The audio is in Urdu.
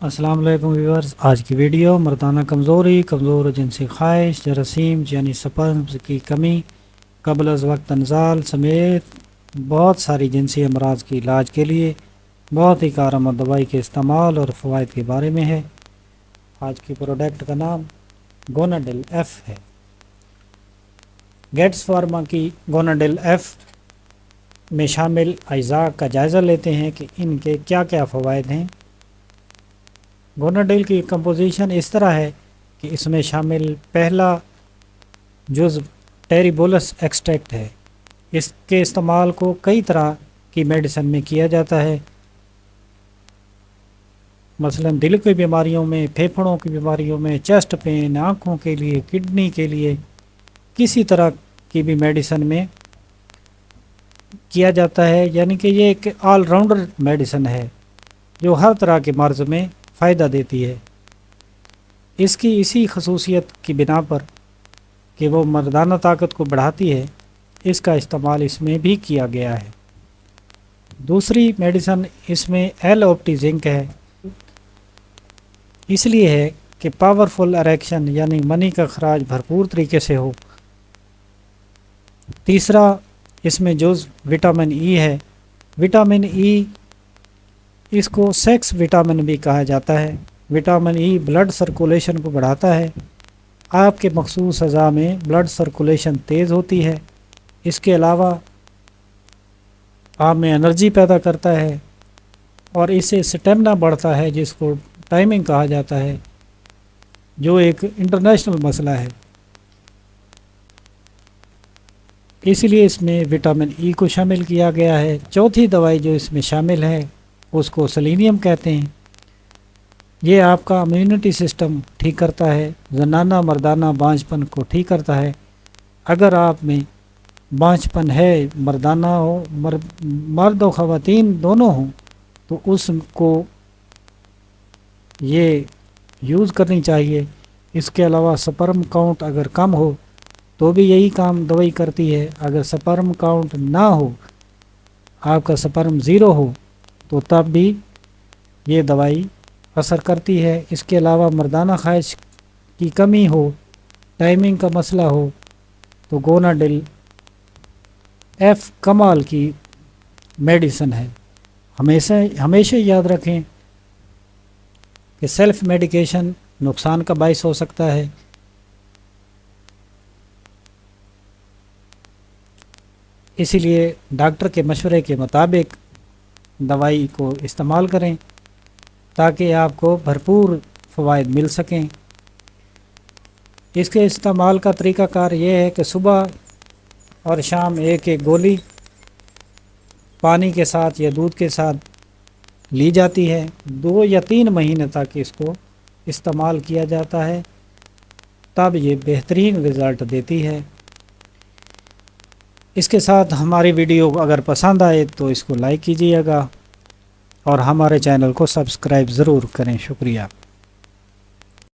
السلام علیکم ویورز، آج کی ویڈیو مردانہ کمزوری، کمزور جنسی خواہش، جراثیم یعنی سپرمز کی کمی، قبل از وقت انزال سمیت بہت ساری جنسی امراض کے علاج کے لیے بہت ہی کارآمد دوائی کے استعمال اور فوائد کے بارے میں ہے۔ آج کی پروڈکٹ کا نام گوناڈیل ایف ہے۔ گیٹس فارما کی گوناڈیل ایف میں شامل اجزاء کا جائزہ لیتے ہیں کہ ان کے کیا کیا فوائد ہیں۔ گوناڈیل کی کمپوزیشن اس طرح ہے کہ اس میں شامل پہلا جزو ٹیریبولس ایکسٹریکٹ ہے۔ اس کے استعمال کو کئی طرح کی میڈیسن میں کیا جاتا ہے، مثلا دل کی بیماریوں میں، پھیپھڑوں کی بیماریوں میں، چیسٹ پین، آنکھوں کے لیے، کڈنی کے لیے، کسی طرح کی بھی میڈیسن میں کیا جاتا ہے۔ یعنی کہ یہ ایک آل راؤنڈر میڈیسن ہے جو ہر طرح کے مرض میں فائدہ دیتی ہے۔ اس کی اسی خصوصیت کی بنا پر کہ وہ مردانہ طاقت کو بڑھاتی ہے، اس کا استعمال اس میں بھی کیا گیا ہے۔ دوسری میڈیسن اس میں ایل اوپٹی زنک ہے، اس لیے ہے کہ پاورفل اریکشن یعنی منی کا خراج بھرپور طریقے سے ہو۔ تیسرا اس میں جز وٹامن ای ہے۔ وٹامن ای اس کو سیکس وٹامن بھی کہا جاتا ہے۔ وٹامن ای بلڈ سرکولیشن کو بڑھاتا ہے، آپ کے مخصوص اعضاء میں بلڈ سرکولیشن تیز ہوتی ہے۔ اس کے علاوہ آپ میں انرجی پیدا کرتا ہے اور اس سے سٹیمنا بڑھتا ہے، جس کو ٹائمنگ کہا جاتا ہے، جو ایک انٹرنیشنل مسئلہ ہے۔ اس لیے اس میں وٹامن ای کو شامل کیا گیا ہے۔ چوتھی دوائی جو اس میں شامل ہے اس کو سیلینیم کہتے ہیں۔ یہ آپ کا امیونٹی سسٹم ٹھیک کرتا ہے، زنانہ مردانہ بانجھپن کو ٹھیک کرتا ہے۔ اگر آپ میں بانجھپن ہے، مردانہ ہو، مرد و خواتین دونوں ہوں، تو اس کو یہ یوز کرنی چاہیے۔ اس کے علاوہ سپرم کاؤنٹ اگر کم ہو تو بھی یہی کام دوائی کرتی ہے۔ اگر سپرم کاؤنٹ نہ ہو، آپ کا سپرم زیرو ہو، تو تب بھی یہ دوائی اثر کرتی ہے۔ اس کے علاوہ مردانہ خواہش کی کمی ہو، ٹائمنگ کا مسئلہ ہو، تو گوناڈیل ایف کمال کی میڈیسن ہے۔ ہمیشہ یاد رکھیں کہ سیلف میڈیکیشن نقصان کا باعث ہو سکتا ہے، اسی لیے ڈاکٹر کے مشورے کے مطابق دوائی کو استعمال کریں تاکہ آپ کو بھرپور فوائد مل سکیں۔ اس کے استعمال کا طریقہ کار یہ ہے کہ صبح اور شام ایک ایک گولی پانی کے ساتھ یا دودھ کے ساتھ لی جاتی ہے۔ 2 یا 3 مہینے تک اس کو استعمال کیا جاتا ہے، تب یہ بہترین رزلٹ دیتی ہے۔ اس کے ساتھ ہماری ویڈیو اگر پسند آئے تو اس کو لائک کیجیے گا اور ہمارے چینل کو سبسکرائب ضرور کریں۔ شکریہ۔